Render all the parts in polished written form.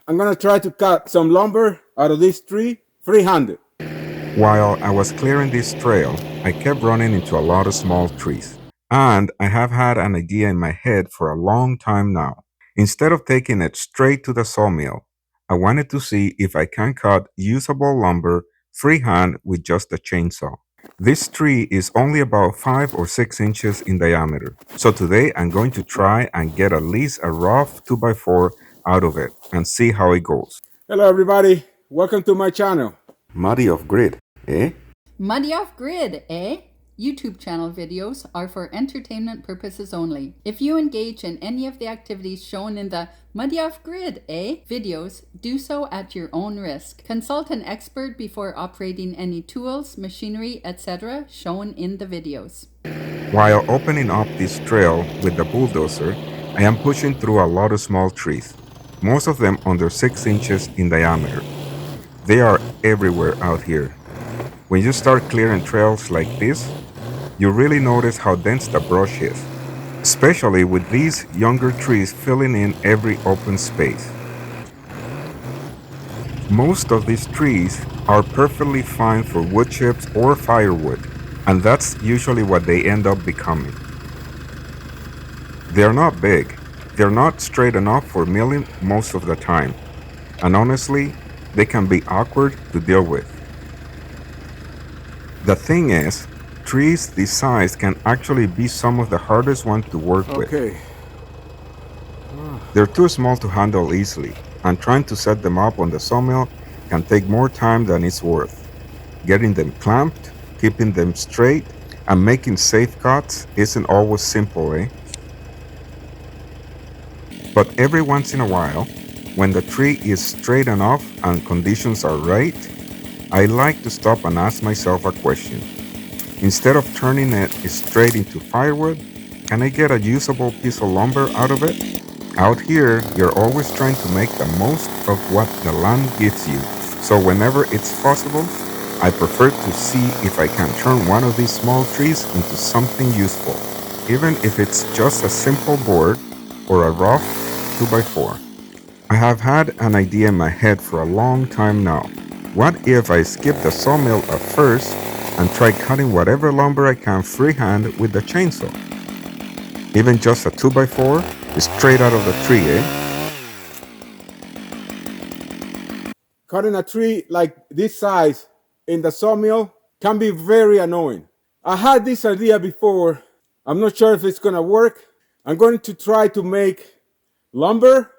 I'm gonna try to cut some lumber out of this tree free-handed. While I was clearing this trail, I kept running into a lot of small trees. And I have had an idea in my head for a long time now. Instead of taking it straight to the sawmill, I wanted to see if I can cut usable lumber freehand with just a chainsaw. This tree is only about 5 or 6 inches in diameter. So today I'm going to try and get at least a rough 2x4 out of it and see how it goes. Hello everybody, welcome to my channel. Muddy off grid, eh? Muddy off grid, eh? YouTube channel videos are for entertainment purposes only. If you engage in any of the activities shown in the Muddy off grid, eh? videos, do so at your own risk. Consult an expert before operating any tools, machinery, etc. shown in the videos. While opening up this trail with the bulldozer, I am pushing through a lot of small trees, most of them under 6 inches in diameter. They are everywhere out here. When you start clearing trails like this, you really notice how dense the brush is, especially with these younger trees filling in every open space. Most of these trees are perfectly fine for wood chips or firewood, and that's usually what they end up becoming. They're not big, they're not straight enough for milling most of the time, and honestly, they can be awkward to deal with. The thing is, trees this size can actually be some of the hardest ones to work with. Okay. They're too small to handle easily, and trying to set them up on the sawmill can take more time than it's worth. Getting them clamped, keeping them straight, and making safe cuts isn't always simple, eh? But every once in a while, when the tree is straight enough and conditions are right, I like to stop and ask myself a question. Instead of turning it straight into firewood, can I get a usable piece of lumber out of it? Out here, you're always trying to make the most of what the land gives you. So whenever it's possible, I prefer to see if I can turn one of these small trees into something useful, even if it's just a simple board or a rough 2x4. I have had an idea in my head for a long time now. What if I skip the sawmill at first and try cutting whatever lumber I can freehand with the chainsaw? Even just a 2x4 is straight out of the tree, eh? Cutting a tree like this size in the sawmill can be very annoying. I had this idea before. I'm not sure if it's gonna work. I'm going to try to make lumber,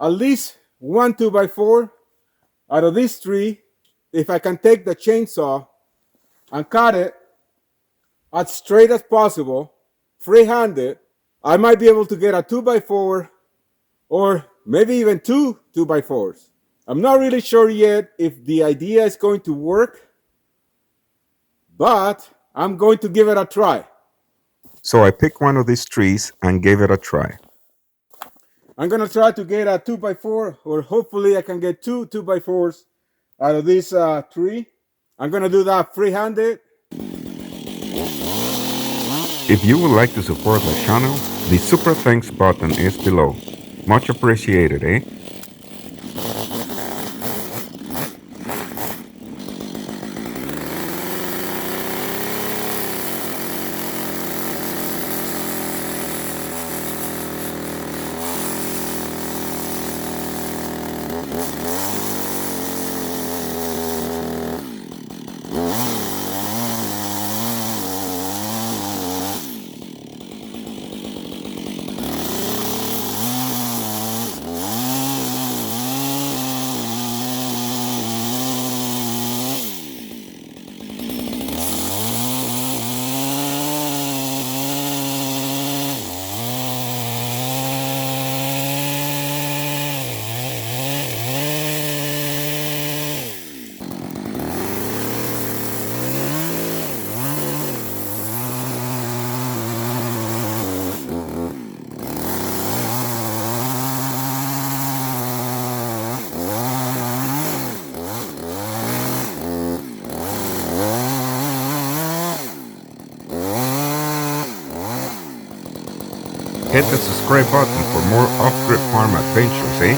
at least one 2x4 out of this tree. If I can take the chainsaw and cut it as straight as possible, free-handed, I might be able to get a 2x4 or maybe even two 2x4s. I'm not really sure yet if the idea is going to work, but I'm going to give it a try. So I picked one of these trees and gave it a try. I'm gonna try to get a 2x4, or hopefully I can get two 2x4s out of this tree. I'm gonna do that free-handed. If you would like to support the channel, the super thanks button is below. Much appreciated, eh? Hit the subscribe button for more off-grid farm adventures, eh?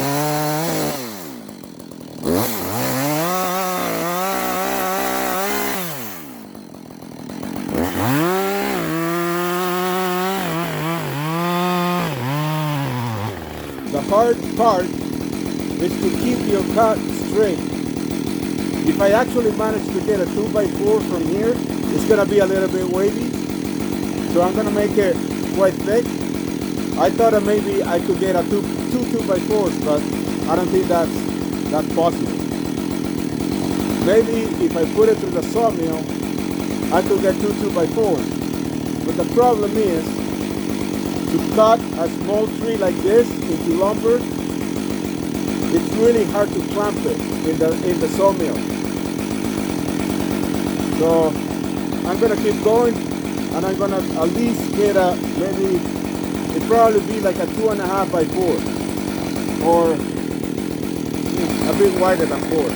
hardest part is to keep your cut straight. If I actually manage to get a 2x4 from here, it's gonna be a little bit wavy. So I'm gonna make it quite thick. I thought that maybe I could get a two 2x4s, but I don't think that's possible. Maybe if I put it through the sawmill, I could get two 2x4s. But the problem is, to cut a small tree like this into lumber, it's really hard to clamp it in the sawmill. So I'm gonna keep going, and I'm gonna at least get a maybe it'd probably be like a 2.5x4, or a bit wider than 4.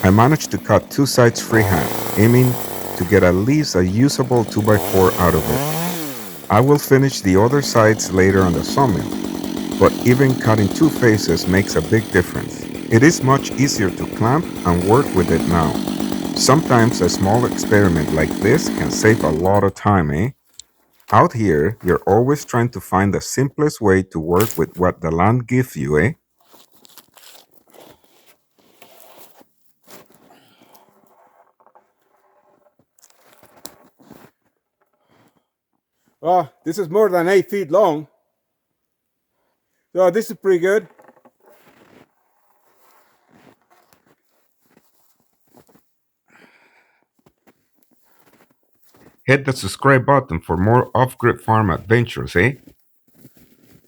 I managed to cut two sides freehand, aiming to get at least a usable 2x4 out of it. I will finish the other sides later on the sawmill, but even cutting two faces makes a big difference. It is much easier to clamp and work with it now. Sometimes a small experiment like this can save a lot of time, eh? Out here, you're always trying to find the simplest way to work with what the land gives you, eh? Oh, this is more than 8 feet long. So this is pretty good. Hit the subscribe button for more off-grid farm adventures, eh?